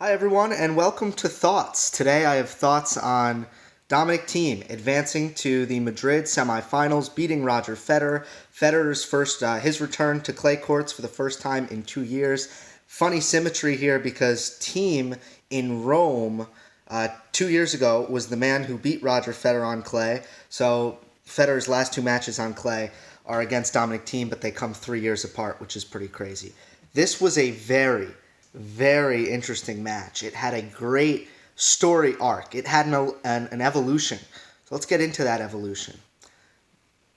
Hi, everyone, and welcome to Thoughts. Today I have thoughts on Dominic Thiem advancing to the Madrid semifinals, beating Roger Federer. Federer's his return to clay courts for the first time in 2 years. Funny symmetry here because Thiem in Rome 2 years ago was the man who beat Roger Federer on clay. So Federer's last two matches on clay are against Dominic Thiem, but they come 3 years apart, which is pretty crazy. This was a very interesting match. It had a great story arc. It had an evolution. So let's get into that evolution.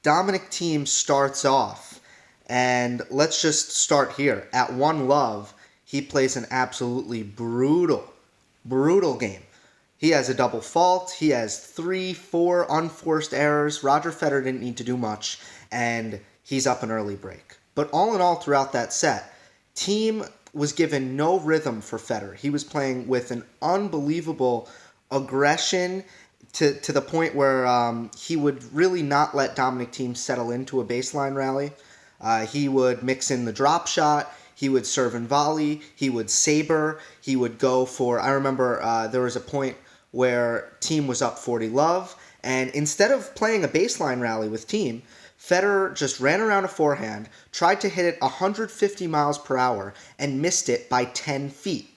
Dominic Thiem starts off, and let's just start here. At 1-love, he plays an absolutely brutal game. He has a double fault. He has 3-4 unforced errors. Roger Federer didn't need to do much, and he's up an early break. But all in all, throughout that set, Thiem was given no rhythm for Federer. He was playing with an unbelievable aggression to the point where he would really not let Dominic Thiem settle into a baseline rally. He would mix in the drop shot. He would serve and volley. He would saber. He would go for... I remember there was a point where Thiem was up 40-love, and instead of playing a baseline rally with Thiem, Federer just ran around a forehand, tried to hit it 150 miles per hour, and missed it by 10 feet.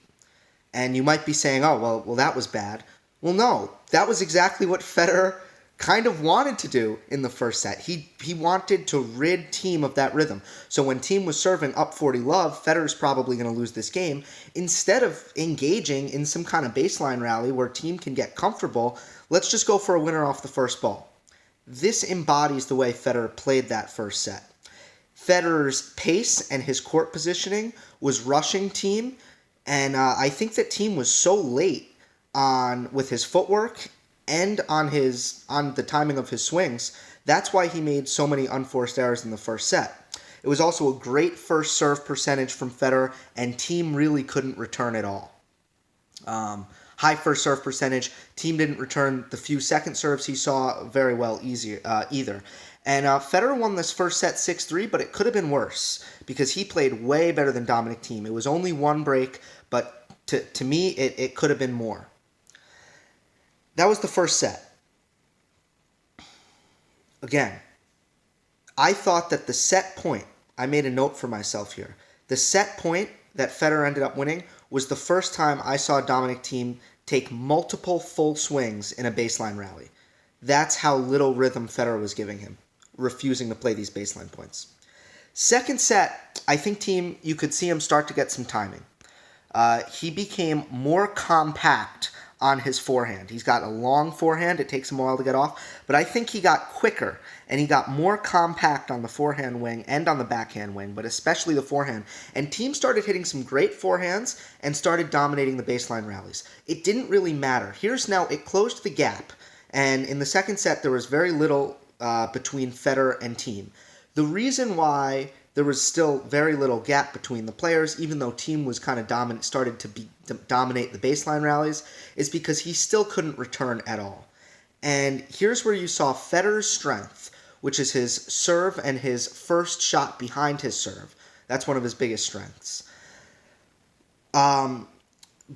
And you might be saying, oh, well, that was bad. Well, no, that was exactly what Federer kind of wanted to do in the first set. He wanted to rid Thiem of that rhythm. So when Thiem was serving up 40-love, Federer's probably going to lose this game. Instead of engaging in some kind of baseline rally where Thiem can get comfortable, let's just go for a winner off the first ball. This embodies the way Federer played that first set. Federer's pace and his court positioning was rushing Thiem, and I think that Thiem was so late with his footwork and on the timing of his swings. That's why he made so many unforced errors in the first set. It was also a great first serve percentage from Federer, and Thiem really couldn't return at all. High first serve percentage. Thiem didn't return the few second serves he saw very well either. And Federer won this first set 6-3, but it could have been worse because he played way better than Dominic Thiem. It was only one break, but to me, it could have been more. That was the first set. Again, I thought that the set point, I made a note for myself here, the set point that Federer ended up winning was the first time I saw Dominic Thiem take multiple full swings in a baseline rally. That's how little rhythm Federer was giving him, refusing to play these baseline points. Second set, I think Thiem, you could see him start to get some timing. He became more compact on his forehand. He's got a long forehand. It takes him a while to get off. But I think he got quicker, and he got more compact on the forehand wing and on the backhand wing, but especially the forehand. And Thiem started hitting some great forehands and started dominating the baseline rallies. It didn't really matter. It closed the gap. And in the second set, there was very little between Federer and Thiem. The reason why there was still very little gap between the players, even though Thiem was kind of started to dominate the baseline rallies, is because he still couldn't return at all. And here's where you saw Federer's strength, which is his serve and his first shot behind his serve. That's one of his biggest strengths.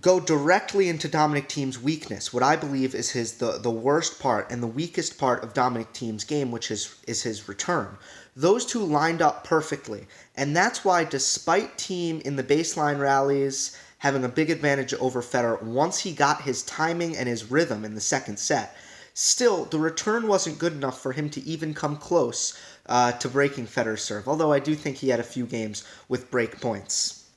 Go directly into Dominic Thiem's weakness, what I believe is the worst part and the weakest part of Dominic Thiem's game, which is his return. Those two lined up perfectly, and that's why despite Thiem in the baseline rallies having a big advantage over Federer, once he got his timing and his rhythm in the second set, still the return wasn't good enough for him to even come close to breaking Federer's serve, although I do think he had a few games with break points.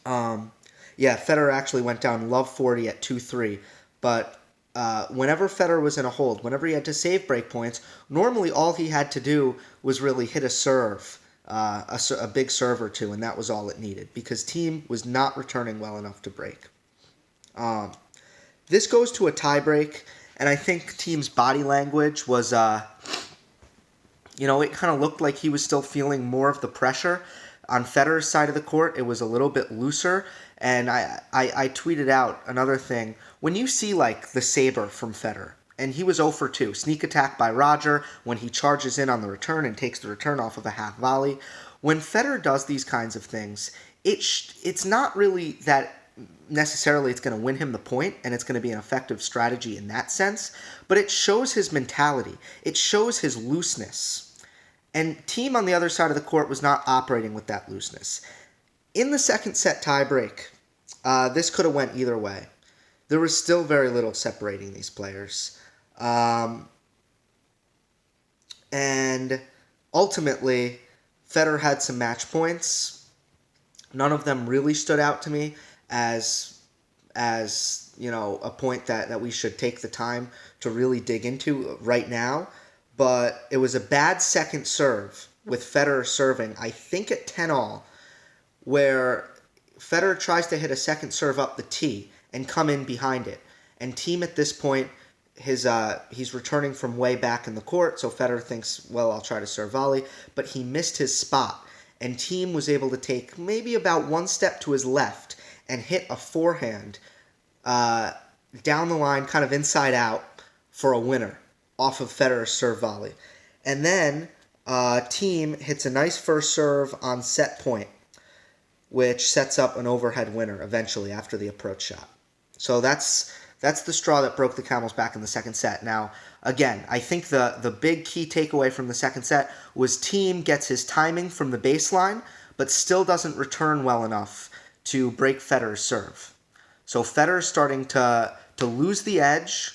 Federer actually went down love 40 at 2-3, but whenever Federer was in a hold, whenever he had to save break points, normally all he had to do was really hit a serve, a big serve or two, and that was all it needed, because Thiem was not returning well enough to break. This goes to a tiebreak, and I think Thiem's body language was, it kind of looked like he was still feeling more of the pressure. On Federer's side of the court, it was a little bit looser, and I tweeted out another thing. When you see, the saber from Federer, and he was 0 for 2, sneak attack by Roger when he charges in on the return and takes the return off of a half volley. When Federer does these kinds of things, it's not really that necessarily it's going to win him the point and it's going to be an effective strategy in that sense, but it shows his mentality. It shows his looseness. And Thiem on the other side of the court was not operating with that looseness. In the second set tiebreak, this could have went either way. There was still very little separating these players. And ultimately, Federer had some match points. None of them really stood out to me as a point that we should take the time to really dig into right now. But it was a bad second serve with Federer serving, I think at 10-all, where Federer tries to hit a second serve up the tee and come in behind it. And Thiem at this point, he's returning from way back in the court, so Federer thinks, well, I'll try to serve volley, but he missed his spot. And Thiem was able to take maybe about one step to his left and hit a forehand down the line, kind of inside out, for a winner off of Federer's serve volley. And then Thiem hits a nice first serve on set point, which sets up an overhead winner eventually after the approach shot. So that's the straw that broke the camel's back in the second set. Now, again, I think the big key takeaway from the second set was Thiem gets his timing from the baseline, but still doesn't return well enough to break Federer's serve. So Federer's starting to lose the edge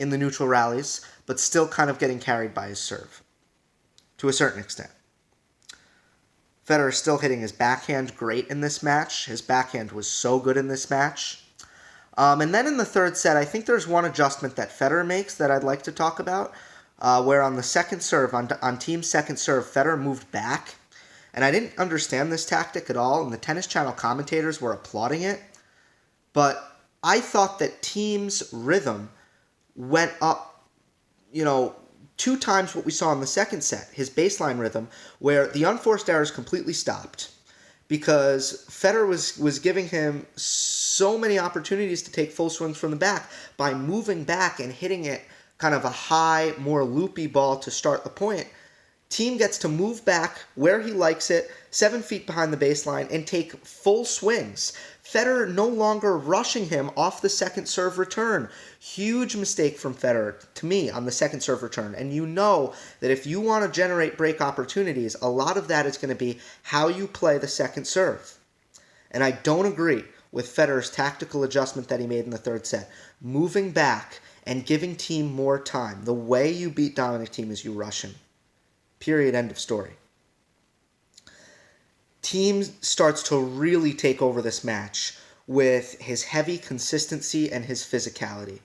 in the neutral rallies, but still kind of getting carried by his serve to a certain extent. Federer is still hitting his backhand great in this match. His backhand was so good in this match. And then in the third set, I think there's one adjustment that Federer makes that I'd like to talk about, where on the second serve, on Thiem's second serve, Federer moved back. And I didn't understand this tactic at all, and the Tennis Channel commentators were applauding it. But I thought that Thiem's rhythm went up, 2 times what we saw in the second set, his baseline rhythm, where the unforced errors completely stopped because Federer was giving him so many opportunities to take full swings from the back by moving back and hitting it kind of a high, more loopy ball to start the point. Thiem gets to move back where he likes it, 7 feet behind the baseline, and take full swings. Federer no longer rushing him off the second serve return. Huge mistake from Federer, to me, on the second serve return. And you know that if you want to generate break opportunities, a lot of that is going to be how you play the second serve. And I don't agree with Federer's tactical adjustment that he made in the third set. Moving back and giving Thiem more time. The way you beat Dominic Thiem is you rush him. Period. End of story. Thiem starts to really take over this match with his heavy consistency and his physicality.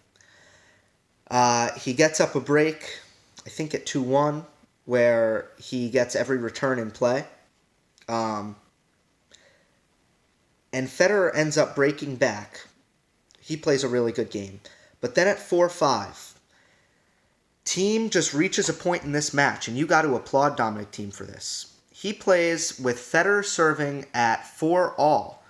He gets up a break, I think at 2-1, where he gets every return in play. And Federer ends up breaking back. He plays a really good game. But then at 4-5, Thiem just reaches a point in this match, and you got to applaud Dominic Thiem for this. He plays with Federer serving at 4-all.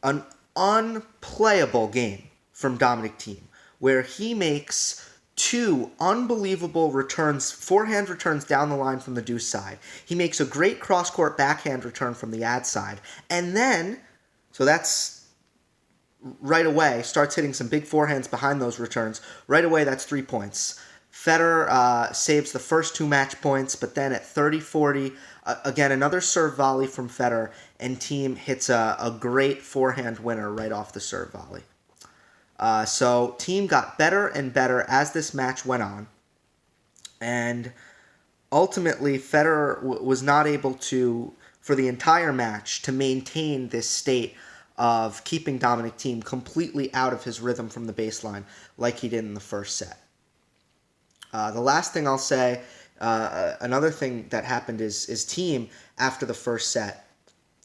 An unplayable game from Dominic Thiem, where he makes 2 unbelievable returns, forehand returns down the line from the deuce side. He makes a great cross-court backhand return from the ad side. And then, so that's right away, starts hitting some big forehands behind those returns. Right away, that's 3 points. Federer saves the first 2 match points, but then at 30-40, again, another serve volley from Federer, and Thiem hits a great forehand winner right off the serve volley. So Thiem got better and better as this match went on, and ultimately Federer was not able to, for the entire match, to maintain this state of keeping Dominic Thiem completely out of his rhythm from the baseline like he did in the first set. The last thing I'll say, another thing that happened is Thiem, after the first set,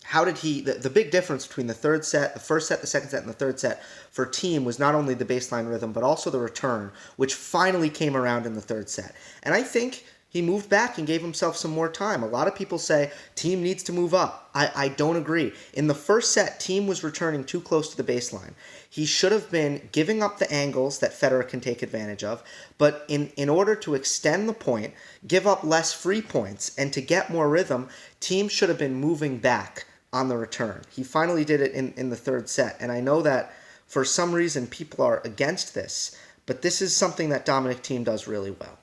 how did he, the big difference between the third set, the first set, the second set, and the third set for Thiem was not only the baseline rhythm, but also the return, which finally came around in the third set. And I think he moved back and gave himself some more time. A lot of people say Thiem needs to move up. I don't agree. In the first set, Thiem was returning too close to the baseline. He should have been giving up the angles that Federer can take advantage of, but in order to extend the point, give up less free points, and to get more rhythm, Thiem should have been moving back on the return. He finally did it in the third set, and I know that for some reason people are against this, but this is something that Dominic Thiem does really well.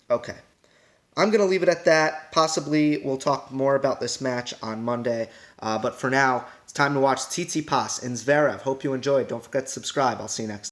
Okay. I'm going to leave it at that. Possibly we'll talk more about this match on Monday. But for now, it's time to watch Tsitsipas and Zverev. Hope you enjoyed. Don't forget to subscribe. I'll see you next time.